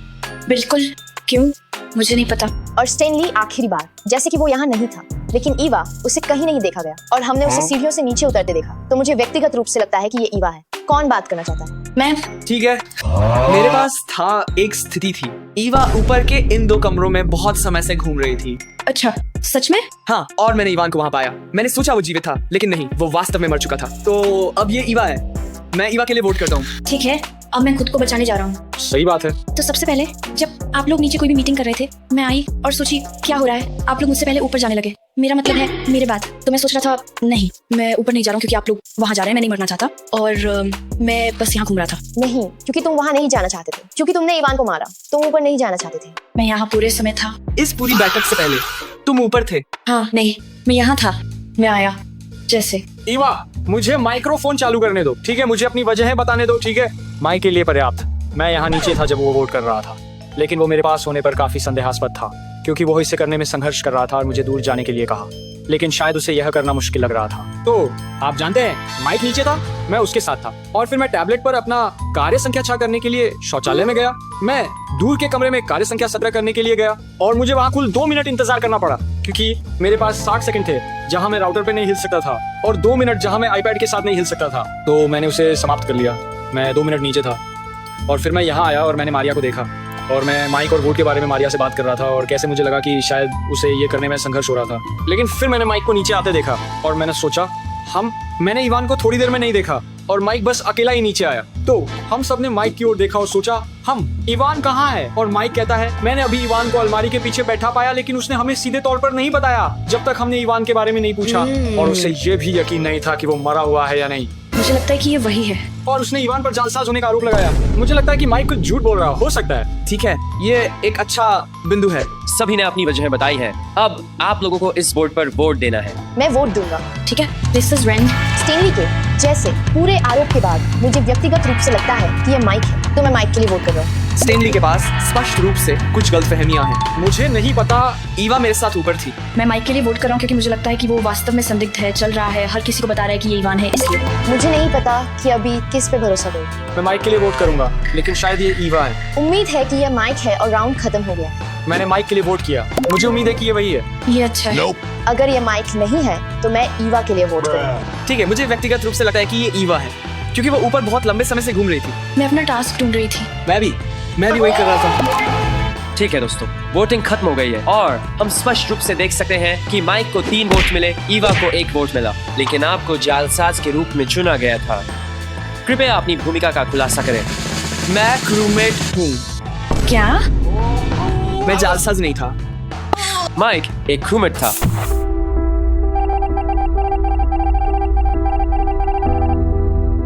बिल्कुल, क्यों? मुझे नहीं पता। और स्टेनली आखिरी बार, जैसे कि वो यहाँ नहीं था, लेकिन ईवा उसे कहीं नहीं देखा गया और हमने उसे सीढ़ियों से नीचे उतरते देखा। तो मुझे व्यक्तिगत रूप से लगता है कि ये ईवा है। कौन बात करना चाहता है? मैं ठीक है, मेरे पास था एक स्थिति थी। ईवा ऊपर के इन 2 कमरों में बहुत समय से घूम रही थी। अच्छा, सच में? हाँ, और मैंने ईवान को वहाँ पाया। मैंने सोचा वो जीवित था, लेकिन नहीं, वो वास्तव में मर चुका था। तो अब ये ईवा है। मैं ईवा के लिए वोट करता हूँ। ठीक है, अब मैं खुद को बचाने जा रहा हूँ। सही बात है। तो सबसे पहले जब आप लोग नीचे कोई भी मीटिंग कर रहे थे, मैं आई और सोची क्या हो रहा है। आप लोग मुझसे पहले ऊपर जाने लगे। मेरा मतलब है मेरे बाद। तो मैं सोच रहा था नहीं, मैं ऊपर नहीं जा रहा हूँ क्योंकि आप लोग वहाँ जा रहे हैं। मैं नहीं मरना चाहता और मैं बस यहाँ घूम रहा था। नहीं, क्योंकि तुम वहाँ नहीं जाना चाहते थे, क्योंकि तुमने ईवान को मारा। तुम ऊपर नहीं जाना चाहते थे। मैं यहाँ पूरे समय था। इस पूरी बैठक से पहले तुम ऊपर थे। हाँ, नहीं, मैं यहाँ था। मैं आया जैसे। ईवा, मुझे माइक्रोफोन चालू करने दो, ठीक है? मुझे अपनी वजह बताने दो, ठीक है? माइक के लिए पर्याप्त। मैं यहाँ नीचे था जब वो वोट कर रहा था, लेकिन वो मेरे पास होने पर काफी संदेहास्पद था, क्योंकि वो इसे करने में संघर्ष कर रहा था और मुझे दूर जाने के लिए कहा, लेकिन शायद उसे यह करना मुश्किल लग रहा था। तो आप जानते हैं, माइक नीचे था, मैं उसके साथ था, और फिर मैं टैबलेट पर अपना कार्य संख्या 6 करने के लिए शौचालय में गया। मैं दूर के कमरे में कार्य संख्या 17 करने के लिए गया और मुझे वहाँ कुल 2 मिनट इंतजार करना पड़ा, क्योंकि मेरे पास 60 सेकंड थे जहाँ मैं राउटर पे नहीं हिल सकता था और 2 मिनट जहाँ मैं आईपैड के साथ नहीं हिल सकता था। तो मैंने उसे समाप्त कर लिया। मैं 2 मिनट नीचे था और फिर मैं यहाँ आया और मैंने मारिया को देखा और मैं माइक और वोट के बारे में मारिया से बात कर रहा था और कैसे मुझे लगा कि शायद उसे ये करने में संघर्ष हो रहा था। लेकिन फिर मैंने माइक को नीचे आते देखा और मैंने सोचा मैंने इवान को थोड़ी देर में नहीं देखा और माइक बस अकेला ही नीचे आया। तो हम सब ने माइक की ओर देखा और सोचा इवान कहाँ है? और माइक कहता है मैंने अभी इवान को अलमारी के पीछे बैठा पाया, लेकिन उसने हमें सीधे तौर पर नहीं बताया जब तक हमने इवान के बारे में नहीं पूछा, और उसे ये भी यकीन नहीं था कि वो मरा हुआ है या नहीं। मुझे लगता है कि ये वही है। और उसने इवान पर जालसाज होने का आरोप लगाया। मुझे लगता है कि माइक कुछ झूठ बोल रहा हो सकता है। ठीक है, ये एक अच्छा बिंदु है। सभी ने अपनी वजह बताई है। अब आप लोगों को इस बोर्ड पर वोट देना है। मैं वोट दूंगा। ठीक है, दिस इज रेंड। स्टेनली के जैसे पूरे आरोप के बाद मुझे व्यक्तिगत रूप से लगता है कि ये माइक है, तो मैं माइक के लिए वोट कर रहा हूँ। स्टेनली के पास स्पष्ट रूप से कुछ गलतफहमियां हैं। मुझे नहीं पता। ईवा मेरे साथ ऊपर थी। मैं माइक के लिए वोट कर रहा हूँ क्योंकि मुझे लगता है कि वो वास्तव में संदिग्ध है, चल रहा है, हर किसी को बता रहा है कि ये इवान है, इसलिए। मुझे नहीं पता कि अभी किस पे भरोसा करूं। मैं माइक के लिए वोट करूंगा, लेकिन शायद ये ईवा है। उम्मीद है कि ये माइक है और राउंड खत्म हो गया है। मैंने माइक के लिए वोट किया, मुझे उम्मीद है कि ये वही है। ये अच्छा है। अगर ये माइक नहीं है तो मैं ईवा के लिए वोट करूंगा। ठीक है, मुझे व्यक्तिगत रूप से लगता है कि ये ईवा है, क्योंकि वो ऊपर बहुत लंबे समय से घूम रही थी। मैं अपना टास्क ढूंढ रही थी। मैं भी वही कर रहा था। ठीक है दोस्तों, वोटिंग खत्म हो गई है और हम स्पष्ट रूप से देख सकते हैं कि माइक को 3 वोट मिले, ईवा को 1 वोट मिला, लेकिन आपको जालसाज के रूप में चुना गया था। कृपया अपनी भूमिका का खुलासा करें। मैं क्रूमेट हूँ। क्या? मैं जालसाज नहीं था। माइक एक क्रूमेट था।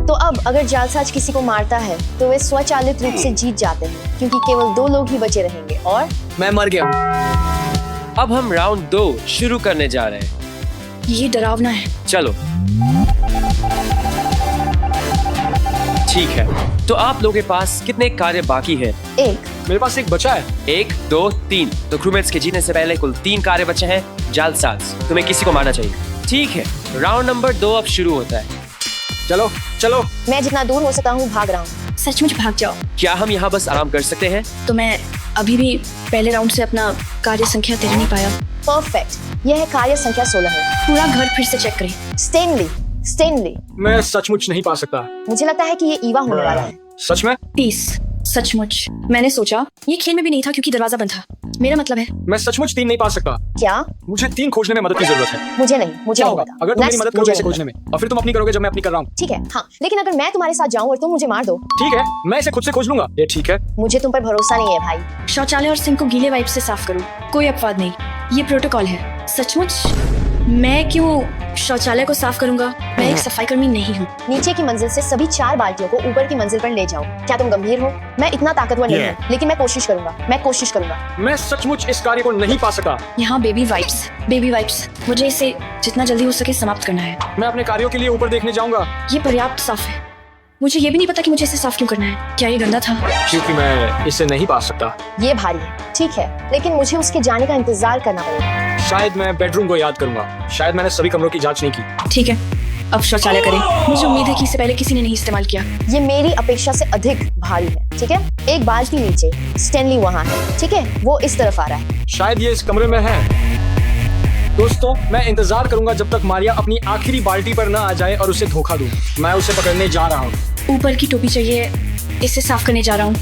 तो अब अगर जालसाज किसी को मारता है तो वे स्वचालित रूप से जीत जाते हैं, क्योंकि केवल 2 लोग ही बचे रहेंगे और मैं मर गया हूँ। अब हम राउंड 2 शुरू करने जा रहे हैं। ये डरावना है। चलो ठीक है, तो आप लोगों के पास कितने कार्य बाकी है? 1। मेरे पास एक बचा है। 1, 2, 3। तो क्रूमेट्स के जीतने से पहले कुल 3 कार्य बचे हैं। जालसाज, तुम्हें किसी को मारना चाहिए। ठीक है, राउंड नंबर 2 अब शुरू होता है। चलो चलो। मैं जितना दूर हो सकता हूँ भाग रहा हूँ। सचमुच भाग जाओ। क्या हम यहाँ बस आराम कर सकते हैं? तो मैं अभी भी पहले राउंड से अपना कार्य संख्या तैयार नहीं पाया। परफेक्ट, यह है कार्य संख्या 16 है। पूरा घर फिर से चेक करें। स्टेनली, मैं सचमुच नहीं पा सकता। मुझे लगता है कि ये ईवा होने वाला है। सच में? 30। सचमुच। मैंने सोचा ये खेल में भी नहीं था क्योंकि दरवाजा बंद था। मेरा मतलब है मैं सचमुच 3 नहीं पा सकता। क्या? मुझे 3 खोजने में मदद की जरूरत है। मुझे नहीं क्या होगा पता। अगर तुम मेरी Next, मदद मुझे करोगे इसे नहीं खोजने में, और फिर तुम अपनी करोगे जब मैं अपनी कर रहा हूँ? पता। ठीक है, हाँ, लेकिन अगर मैं तुम्हारे साथ जाऊँ और तुम मुझे मार दो? ठीक है, मैं इसे खुद से खोज लूंगा। ये ठीक है। मुझे तुम पर भरोसा नहीं है भाई। शौचालय और सिंक को गीले वाइप से साफ करो। कोई अपवाद नहीं, ये प्रोटोकॉल है। सचमुच? मैं क्यों शौचालय को साफ करूंगा? मैं एक सफाई कर्मी नहीं हूँ। नीचे की मंजिल से सभी 4 बाल्टियों को ऊपर की मंजिल पर ले जाओ। क्या तुम गंभीर हो? मैं इतना ताकतवर नहीं हूँ, लेकिन मैं कोशिश करूंगा। मैं सचमुच इस कार्य को नहीं पा सकता। यहाँ बेबी वाइप्स। मुझे इसे जितना जल्दी हो सके समाप्त करना है। मैं अपने कार्यों के लिए ऊपर देखने जाऊंगा। ये पर्याप्त साफ है। मुझे ये भी नहीं पता कि मुझे इसे साफ क्यों करना है। क्या ये गंदा था? क्योंकि मैं इसे नहीं पा सकता। ये भारी है, ठीक है, लेकिन मुझे उसके जाने का इंतजार करना पड़ेगा। शायद मैं बेडरूम को याद करूंगा। शायद मैंने सभी कमरों की जांच नहीं की। ठीक है, अब शौचालय करें। मुझे उम्मीद है कि इससे पहले किसी ने नहीं इस्तेमाल किया। ये मेरी अपेक्षा से अधिक भारी है, ठीक है। एक बाल्टी नीचे, स्टैनली वहाँ है, ठीक है, वो इस तरफ आ रहा है। शायद ये इस कमरे में है। दोस्तों, मैं इंतजार करूंगा जब तक मारिया अपनी आखिरी बाल्टी पर ना आ जाए और उसे धोखा दूं। मैं उसे पकड़ने जा रहा हूँ। ऊपर की टोपी चाहिए, इसे साफ करने जा रहा हूँ।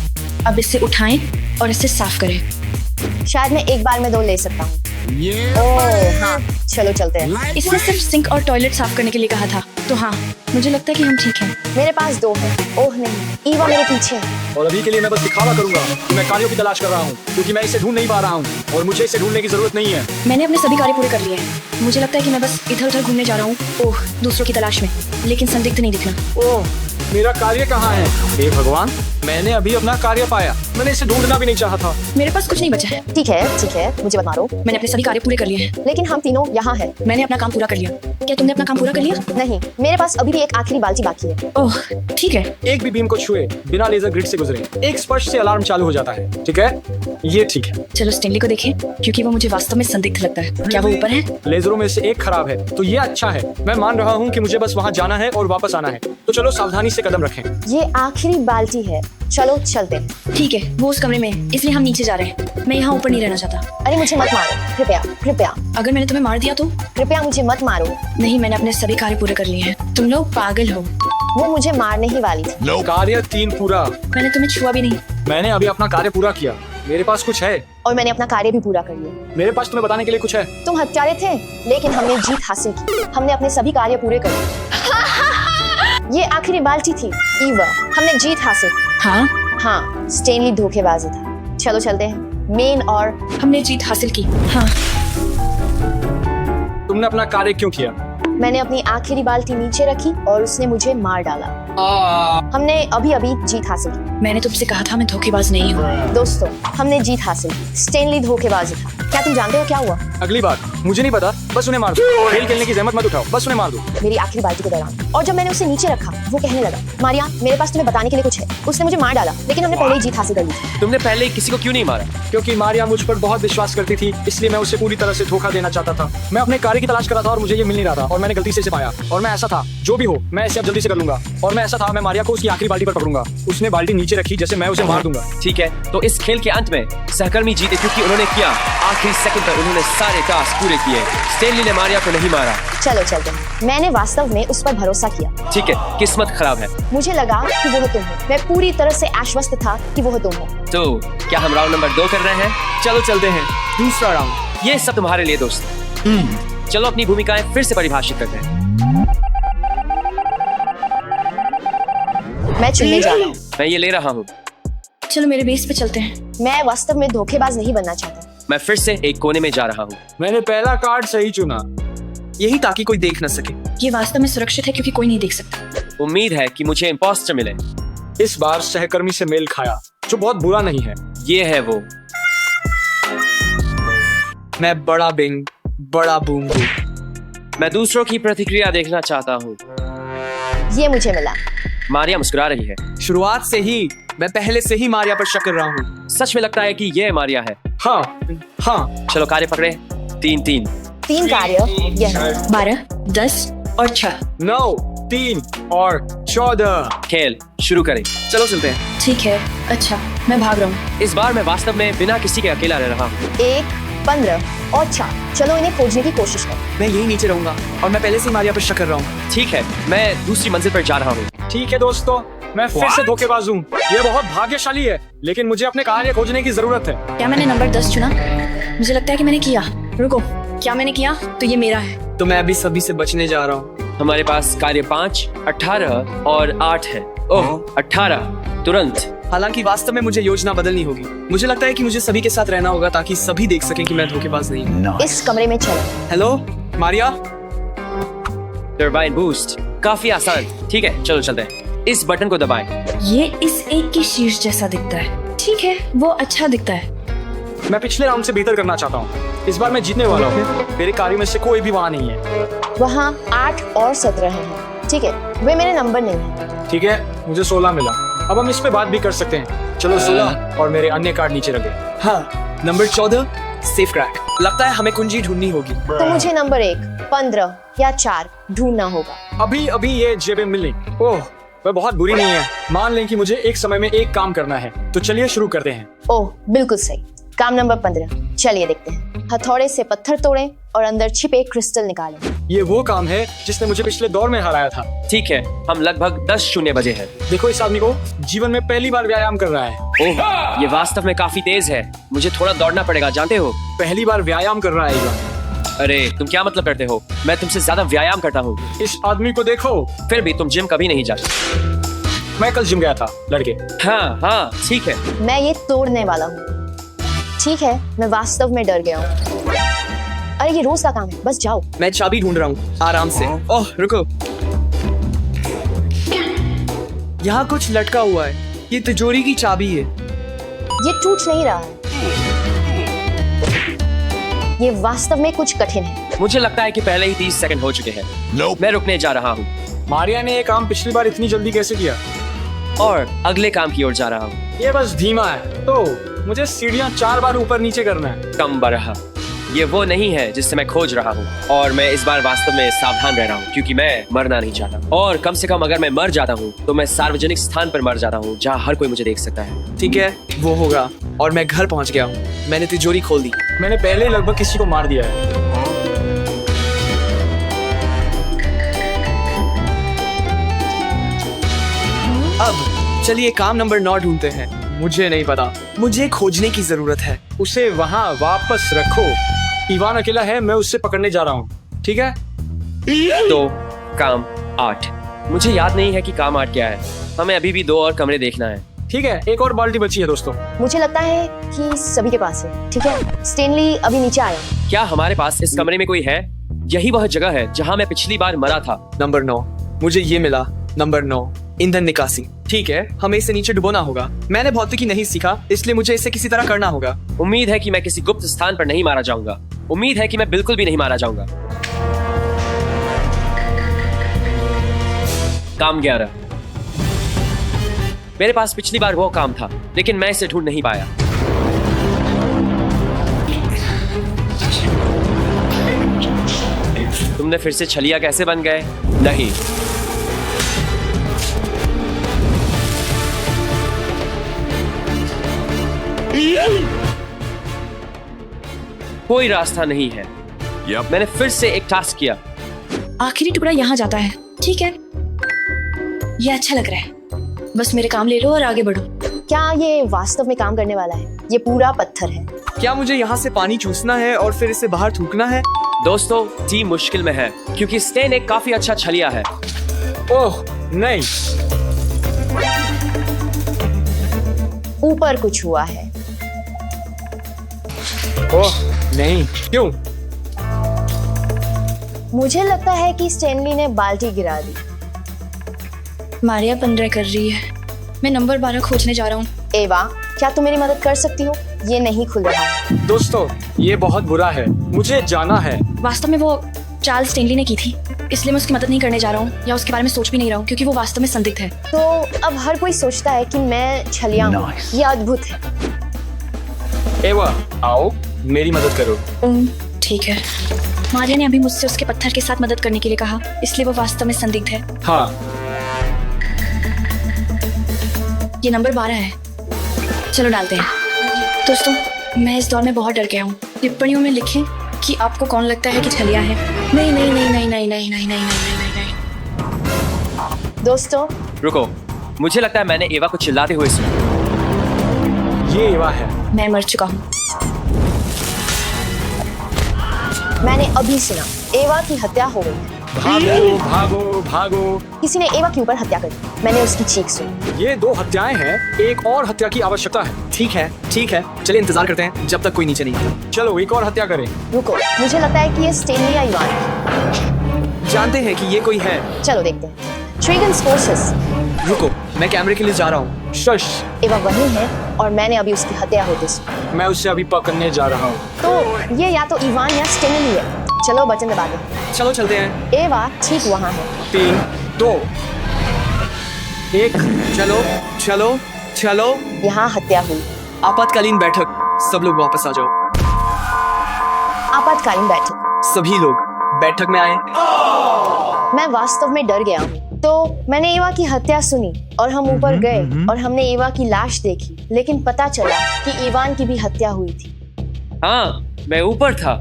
अब इसे उठाएं और इसे साफ करें। शायद मैं एक बार में 2 ले सकता हूँ। ओह हाँ, चलो चलते हैं। इसने सिर्फ सिंक और टॉयलेट साफ करने के लिए कहा था, तो हाँ, मुझे लगता है कि हम ठीक हैं। मेरे पास 2 है। ओह नहीं, ईवा मेरे पीछे है। और अभी के लिए मैं बस दिखावा करूंगा कि मैं कार्यों की तलाश कर रहा हूँ, क्योंकि मैं इसे ढूंढ नहीं पा रहा हूँ और मुझे इसे ढूंढने की जरूरत नहीं है। मैंने अपने सभी कार्य पूरे कर लिए हैं। मुझे लगता है कि मैं बस इधर उधर घूमने जा रहा हूँ। ओह, दूसरों की तलाश में, लेकिन संदिग्ध नहीं दिखना। ओह, मेरा कार्य कहाँ है? हे भगवान, मैंने अभी अपना कार्य पाया। मैंने इसे ढूंढना भी नहीं चाहा था। मेरे पास कुछ नहीं बचा है। ठीक है, मुझे मत मारो। मैंने अपने सभी कार्य पूरे कर लिए हैं। लेकिन हम तीनों यहाँ हैं। मैंने अपना काम पूरा कर लिया। क्या तुमने अपना काम पूरा कर लिया? नहीं, मेरे पास अभी भी एक आखिरी बाल्टी बाकी है। ओह, ठीक है। एक भी बीम को छुए बिना लेजर ग्रिड से गुजरे, एक स्पर्श से अलार्म चालू हो जाता है। ठीक है, ये ठीक है। चलो स्टेनली को देखें, क्योंकि वो मुझे वास्तव में संदिग्ध लगता है। क्या वो ऊपर है? लेजरों में से एक खराब है, तो ये अच्छा है। मैं मान रहा हूँ कि मुझे बस वहाँ जाना है और वापस आना है। तो चलो सावधानी से कदम रखें। ये आखिरी बाल्टी है, चलो चलते हैं। ठीक है, वो उस कमरे में है, इसलिए हम नीचे जा रहे हैं। मैं यहाँ ऊपर नहीं रहना चाहता। अरे मुझे मत मारो, कृपया। अगर मैंने तुम्हें मार दिया तो? कृपया मुझे मत मारो। नहीं, मैंने अपने सभी कार्य पूरे कर लिए हैं। तुम लोग पागल हो। वो मुझे मारने ही वाली थी। कार्य 3 पूरा। मैंने तुम्हें छुआ भी नहीं। मैंने अभी अपना कार्य पूरा किया। मेरे पास कुछ है। और मैंने अपना कार्य भी पूरा कर लिया। मेरे पास तुम्हें बताने के लिए कुछ है। तुम हत्यारे थे, लेकिन हमने जीत हासिल की। हमने अपने सभी कार्य पूरे कर लिए। ये आखिरी बाल्टी थी, ईवा। हमने जीत हासिल की। हाँ, स्टेनली धोखेबाजी था। चलो चलते हैं। मेन और हमने जीत हासिल की। हाँ, तुमने अपना कार्य क्यों किया? मैंने अपनी आखिरी बाल्टी नीचे रखी और उसने मुझे मार डाला। हमने अभी जीत हासिल की। मैंने तुमसे कहा था मैं धोखेबाज नहीं हूँ। दोस्तों, हमने जीत हासिल की। स्टेनली धोखेबाज था। क्या तुम जानते हो क्या हुआ? अगली बार मुझे नहीं पता, बस उन्हें मार दो। खेल खेलने की जहमत मत उठाओ, बस उन्हें मार दो। मेरी आखिरी बाल्टी के दौरान, और जब मैंने उसे नीचे रखा, वो कहने लगा, मारिया, मेरे पास तुम्हें बताने के लिए कुछ है। उसने मुझे मार डाला, लेकिन हमने पहले ही जीत हासिल कर ली थी। तुमने पहले किसी को क्यों नहीं मारा? क्योंकि मारिया मुझ पर बहुत विश्वास करती थी, इसलिए मैं उसे पूरी तरह से धोखा देना चाहता था। मैं अपने कार्य की तलाश कर रहा था और मुझे ये मिल नहीं रहा था, और मैंने गलती से इसे पाया। और मैं ऐसा था, जो भी हो, मैं इसे अब जल्दी से कर लूंगा। और मैं ऐसा था, मैं मारिया को उसकी आखिरी बाल्टी पर पकड़ूंगा। उसने बाल्टी नीचे रखी, जैसे मैं उसे मार दूंगा। ठीक है, तो इस खेल के अंत में सहकर्मी जीते, क्योंकि उन्होंने किया आखिरी सेकंड पर उन्होंने सारे टास्क पूरे किए। स्टेनली ने मारिया को नहीं मारा। चलो चलते हैं। मैंने वास्तव में उस पर भरोसा किया। ठीक है, किस्मत खराब है। मुझे लगा कि वो तुम हो। मैं पूरी तरह से आश्वस्त था कि वो तुम हो। तो क्या हम राउंड नंबर 2 कर रहे हैं? चलो चलते हैं, दूसरा राउंड। ये सब तुम्हारे लिए दोस्त। चलो अपनी भूमिकाएं फिर से परिभाषित करते हैं। मैं चुनने जा रहा हूँ। मैं ये ले रहा हूँ। चलो मेरे बेस पे चलते हैं। मैं वास्तव में धोखेबाज नहीं बनना चाहता। मैं फिर से एक कोने में जा रहा हूँ। मैंने पहला कार्ड सही चुना। यही ताकि कोई देख न सके। ये वास्तव में सुरक्षित है, क्योंकि कोई नहीं देख सकता। उम्मीद है कि मुझे इम्पोस्टर मिले। इस बार सहकर्मी से मेल खाया, जो बहुत बुरा नहीं है। ये है वो। मैं बड़ा बिंग, बड़ा बूम हूँ। मैं दूसरों की प्रतिक्रिया देखना चाहता हूँ। ये मुझे मिला। मारिया मुस्कुरा रही है। शुरुआत से ही मैं पहले से ही मारिया पर शक कर रहा हूँ। सच में लगता है कि ये मारिया है। हाँ। चलो कार्य पकड़े। 3-3। 3 कार्य यह है। 12, 10 और 6। 9, 3 और 14। खेल शुरू करें। चलो चलते हैं। ठीक है, अच्छा, मैं भाग रहा हूँ। इस बार मैं वास्तव में बिना किसी के अकेला रह रहा हूँ। 1, 15 और 4। चलो इन्हें खोजने की कोशिश करें। मैं यही नीचे रहूंगा और मैं पहले से ही मारिया पर शक कर रहा हूँ। ठीक है, मैं दूसरी मंजिल पर जा रहा हूँ। ठीक है दोस्तों, मैं फिर से धोखेबाज हूँ। ये बहुत भाग्यशाली है, लेकिन मुझे अपने कार्य खोजने की जरूरत है। क्या मैंने नंबर 10 चुना? मुझे लगता है कि मैंने किया। रुको, क्या मैंने किया? तो ये मेरा है। तो मैं अभी सभी से बचने जा रहा हूँ। हमारे पास कार्य 5, 18 और 8 है। ओह, 18 तुरंत। हालांकि वास्तव में मुझे योजना बदलनी होगी। मुझे लगता है कि मुझे सभी के साथ रहना होगा ताकि सभी देख सकें कि मैं धोखेबाज नहीं हूँ। इस कमरे में चलो। हेलो मारिया। टर्बाइन बूस्ट काफी आसान। ठीक है, चलो चलते हैं। इस बटन को दबाएं। ये इस एक की शीर्ष जैसा दिखता है। ठीक है, वो अच्छा दिखता है। मैं पिछले राउंड से बेहतर करना चाहता हूँ। इस बार मैं जीतने वाला हूँ। मेरे कार्य में से कोई भी वहाँ नहीं है। वहाँ 8 और 17 हैं। ठीक है, वे मेरे नंबर नहीं है। ठीक है, मुझे 16 मिला। अब हम इस पे बात भी कर सकते हैं। चलो 16 और मेरे अन्य कार्ड नीचे रखे। हाँ, नंबर 14 सेफ क्रैक। लगता है हमें कुंजी ढूंढनी होगी। तो मुझे नंबर 1, 15 या 4 ढूंढना होगा। अभी ये जेबें मिली। ओह, वह बहुत बुरी नहीं है। मान लें कि मुझे एक समय में एक काम करना है, तो चलिए शुरू करते हैं। ओह, बिल्कुल सही। काम नंबर 15। चलिए देखते हैं। हथौड़े से पत्थर तोड़ें और अंदर छिपे क्रिस्टल निकालें। ये वो काम है जिसने मुझे पिछले दौर में हराया था। ठीक है, हम लगभग 10:00 बजे हैं। देखो, इस आदमी को जीवन में पहली बार व्यायाम कर रहा है। ओह, ये वास्तव में काफी तेज है। मुझे थोड़ा दौड़ना पड़ेगा, जानते हो। पहली बार व्यायाम कर रहा है इवान। अरे, तुम क्या मतलब करते हो? मैं तुमसे ज्यादा व्यायाम करता हूँ। इस आदमी को देखो। फिर भी तुम जिम कभी नहीं जाते। मैं कल जिम गया था, लड़के। हाँ, ठीक है। मैं ये तोड़ने वाला हूँ। ठीक है, मैं वास्तव में डर गया हूँ। अरे ये रोज का काम है, बस जाओ। मैं चाबी ढूंढ रहा हूँ, आराम से। ओह, रुको। यहाँ कुछ लटका हुआ है। ये तिजोरी की चाबी है। ये टूट नहीं रहा है। ये वास्तव में कुछ कठिन है। मुझे लगता है कि पहले ही 30 सेकंड हो चुके हैं। मैं रुकने जा रहा हूँ मारिया ने ये काम पिछली बार इतनी जल्दी कैसे किया? और अगले काम की ओर जा रहा हूँ। ये बस धीमा है। तो मुझे सीढ़ियाँ 4 बार ऊपर नीचे करना है। कम बरहा। ये वो नहीं है जिससे मैं खोज रहा हूँ, और मैं इस बार वास्तव में सावधान रह रहा हूँ क्योंकि मैं मरना नहीं चाहता। और कम से कम अगर मैं मर जाता हूँ तो मैं सार्वजनिक स्थान पर मर जाता हूँ जहाँ हर कोई मुझे देख सकता है। ठीक है, वो होगा। और मैं घर पहुँच गया हूँ। मैंने तिजोरी खोल दी। मैंने पहले ही लगभग किसी को मार दिया है। अब चलिए काम नंबर 9 ढूंढते हैं। मुझे नहीं पता, मुझे खोजने की जरूरत है। उसे वहाँ वापस रखो। इवान अकेला है, मैं उससे पकड़ने जा रहा हूँ। ठीक है? तो काम 8। मुझे याद नहीं है कि काम 8 क्या है। हमें अभी भी 2 और कमरे देखना है। ठीक है, एक और बाल्टी बची है दोस्तों। मुझे लगता है कि सभी के पास है। ठीक है, स्टेनली अभी नीचे आया। क्या हमारे पास इस कमरे में कोई है? यही वह जगह है जहाँ मैं पिछली बार मरा था। नंबर 9, मुझे ये मिला। नंबर 9, ईंधन निकासी। ठीक है, हमें इसे नीचे डुबोना होगा। मैंने भौतिकी नहीं सीखा, इसलिए मुझे इसे किसी तरह करना होगा। उम्मीद है कि मैं किसी गुप्त स्थान पर नहीं मारा जाऊंगा। उम्मीद है कि मैं बिल्कुल भी नहीं मारा जाऊंगा। काम 11। मेरे पास पिछली बार वो काम था, लेकिन मैं इसे ढूंढ नहीं पाया। तुमने फिर से छलिया कैसे बन गए? नहीं। कोई रास्ता नहीं है। मैंने फिर से एक टास्क किया। आखिरी टुकड़ा यहाँ जाता है। ठीक है, ये अच्छा लग रहा है। बस मेरे काम ले लो और आगे बढ़ो। क्या ये वास्तव में काम करने वाला है? ये पूरा पत्थर है। क्या मुझे यहाँ से पानी चूसना है और फिर इसे बाहर थूकना है? दोस्तों, टीम मुश्किल में है क्योंकि स्टेन एक काफी अच्छा छलिया है। ओह नहीं, ऊपर कुछ हुआ है। ओह नहीं, क्यों? मुझे लगता है कि स्टेनली ने बाल्टी गिरा दी। मारिया 15 कर रही है। मैं नंबर 12 खोजने जा रहा हूँ। एवा, क्या तुम मेरी मदद कर सकती हो? ये नहीं खुल रहा है। दोस्तों, ये बहुत बुरा है। मुझे जाना है। वास्तव में वो चार्ल्स स्टेनली ने की थी, इसलिए मैं उसकी मदद नहीं करने जा रहा हूँ या उसके बारे में सोच भी नहीं रहा हूँ क्योंकि वो वास्तव में संदिग्ध है। तो अब हर कोई सोचता है कि मैं छलिया हूँ। ये अद्भुत है। एवा, आओ मेरी मदद करो। ठीक है। मारिया ने अभी मुझसे उसके पत्थर के साथ मदद करने के लिए कहा, इसलिए वो वास्तव में संदिग्ध है। हाँ, ये नंबर 12 है। चलो डालते हैं। दोस्तों, मैं इस दौर में बहुत डर गया हूँ। टिप्पणियों में लिखें कि आपको कौन लगता है कि छलिया है। नहीं नहीं नहीं नहीं नहीं नहीं नहीं नहीं नहीं नहीं। दोस्तों, रुको, मुझे लगता है मैंने एवा को चिल्लाते हुए सुना। ये एवा है। मैं मर चुका हूँ। मैंने अभी सुना एवा की हत्या हो गई है। भागो भागो भागो। किसी ने एवा के ऊपर हत्या कर दी। मैंने उसकी चीख सुनी। ये 2 हत्याएं हैं, एक और हत्या की आवश्यकता है। ठीक है, चलिए इंतजार करते हैं जब तक कोई नीचे नहीं आता। चलो एक और हत्या करें। रुको, मुझे लगता है कि ये स्टेनली या इवान है। जानते हैं कि ये कोई है। चलो देखते हैं। ट्रिगन्स फोर्सेस। रुको, मैं कैमरे के लिए जा रहा हूँ। शश, एवा वही है और मैंने अभी उसकी हत्या होते सुनी। मैं उसे अभी पकड़ने जा रहा हूँ। तो ये या तो इवान या स्टेनली है। चलो बटन दबा दो। चलो चलते हैं। एवा ठीक वहाँ है। 3, 2। एक। चलो चलो चलो। यहाँ हत्या हुई। आपातकालीन बैठक, सब लोग वापस आ जाओ। आपातकालीन बैठक। सभी लोग बैठक में आए। मैं वास्तव में डर गया हूँ। तो मैंने ईवा की हत्या सुनी और हम ऊपर गए और हमने ईवा की लाश देखी, लेकिन पता चला कि इवान की भी हत्या हुई थी। हाँ, मैं ऊपर था।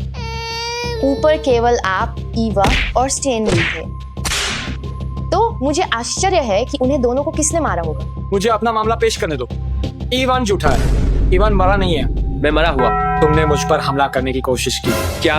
ऊपर केवल आप, ईवा और स्टेनली थे। तो मुझे आश्चर्य है कि उन्हें दोनों को किसने मारा होगा। मुझे अपना मामला पेश करने दो। इवान झूठा है, इवान मरा नहीं है। मैं मरा हुआ। तुमने मुझ पर हमला करने की कोशिश की। क्या?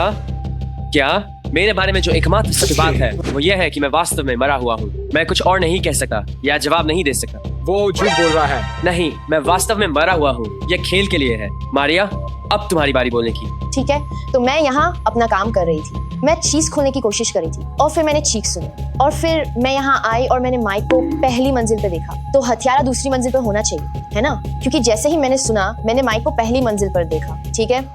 क्या? मेरे बारे में जो एकमात्र सच बात है वो ये है कि मैं वास्तव में मरा हुआ हूँ। मैं कुछ और नहीं कह सका या जवाब नहीं दे सका। वो झूठ बोल रहा है। नहीं, मैं वास्तव में मरा हुआ हूँ। ये खेल के लिए है। मारिया, अब तुम्हारी बारी बोलने की। ठीक है, तो मैं यहाँ अपना काम कर रही थी। मैं चीज खोलने की कोशिश कर रही थी और फिर मैंने चीख सुनी और फिर मैं यहाँ आई और मैंने माइक को पहली मंजिल पर देखा। तो हथियारा दूसरी मंजिल पर होना चाहिए, है ना? क्योंकि जैसे ही मैंने सुना, मैंने माइक को पहली मंजिल पर देखा। ठीक है?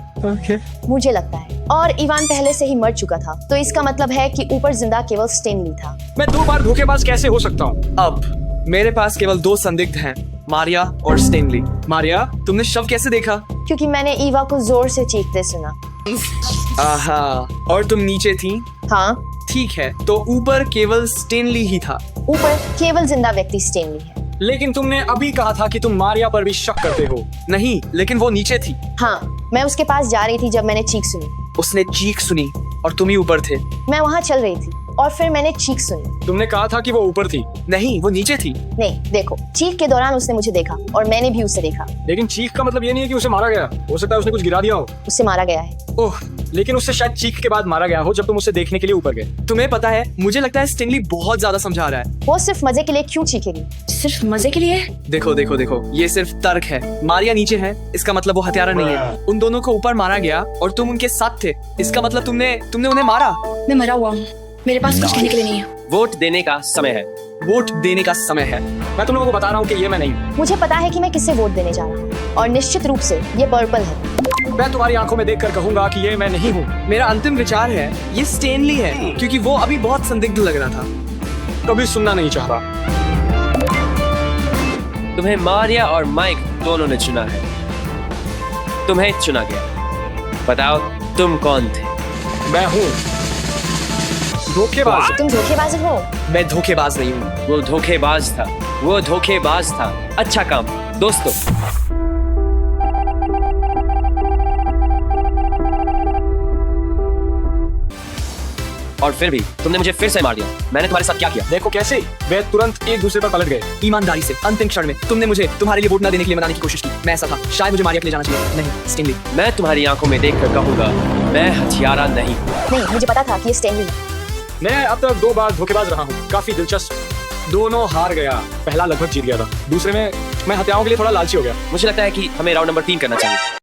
मुझे लगता है। और इवान पहले से ही मर चुका था, तो इसका मतलब है कि ऊपर जिंदा केवल स्टेनली था। मैं 2 बार धोखेबाज कैसे हो सकता हूँ? अब मेरे पास केवल 2 संदिग्ध हैं, मारिया और स्टेनली। मारिया, तुमने शव कैसे देखा? क्योंकि मैंने ईवा को जोर से चीखते सुना। आहा, और तुम नीचे थी? हाँ, ठीक है, तो ऊपर केवल स्टेनली ही था। ऊपर केवल जिंदा व्यक्ति स्टेनली है। लेकिन तुमने अभी कहा था कि तुम मारिया पर भी शक करते हो। नहीं, लेकिन वो नीचे थी। हाँ, मैं उसके पास जा रही थी जब मैंने चीख सुनी। उसने चीख सुनी और तुम ही ऊपर थे। मैं वहाँ चल रही थी और फिर मैंने चीख सुनी। तुमने कहा था कि वो ऊपर थी। नहीं, वो नीचे थी। नहीं, देखो, चीख के दौरान उसने मुझे देखा और मैंने भी उसे देखा। लेकिन चीख का मतलब ये नहीं है कि उसे मारा गया। हो सकता है उसने कुछ गिरा दिया हो। उसे मारा गया है। ओह, लेकिन उससे शायद चीख के बाद मारा गया हो जब तुम उसे देखने के लिए ऊपर गए। तुम्हें पता है, मुझे लगता है स्टेनली बहुत ज्यादा समझा रहा है। वो सिर्फ मजे के लिए क्यों चीखेगी? सिर्फ मजे के लिए? देखो देखो देखो, ये सिर्फ तर्क है। मारिया नीचे है, इसका मतलब वो हत्यारा नहीं है। उन दोनों को ऊपर मारा गया और तुम उनके साथ थे, इसका मतलब तुमने उन्हें मारा। मैं मरा हुआ हूँ, मेरे पास कुछ कहने के लिए नहीं है। वोट देने का समय है। वोट देने का समय है। मैं तुम लोगों को बता रहा हूँ कि ये मैं नहीं हूँ। मुझे पता है कि मैं किसे वोट देने जा रहा हूँ और निश्चित रूप से ये पर्पल है। मैं तुम्हारी आंखों में देखकर कहूंगा कि ये मैं नहीं हूँ। मेरा अंतिम विचार है ये स्टेनली है, क्योंकि वो अभी बहुत संदिग्ध लग रहा था। कभी सुनना नहीं चाहता। तुम्हें मारिया और माइक दोनों ने चुना है। तुम्हें चुना गया। बताओ तुम कौन थे? मैं हूँ धोखेबाज। तुम धोखेबाज हो। मैं धोखेबाज नहीं हूँ। वो धोखेबाज था। वो धोखेबाज था। अच्छा काम दोस्तों। और फिर भी तुमने मुझे फिर से मार दिया। मैंने तुम्हारे साथ क्या किया? देखो कैसे वे तुरंत एक दूसरे पर पलट गए। ईमानदारी से अंतिम क्षण में तुमने मुझे तुम्हारे लिए वोट न देने के लिए मनाने की कोशिश की। मैं ऐसा था, शायद मुझे मारिया के लिए जाना चाहिए। नहीं स्टेनली। मैं तुम्हारी आंखों में देखकर कहूंगा, मैं हथियारा नहीं हूँ। नहीं, मुझे पता था कि ये स्टेनली है। मैं अब तक 2 बार धोखेबाज रहा हूँ। काफी दिलचस्प। दोनों हार गया। पहला लगभग जीत गया था, दूसरे में मैं हत्याओं के लिए थोड़ा लालची हो गया। मुझे लगता है कि हमें राउंड नंबर 3 करना चाहिए।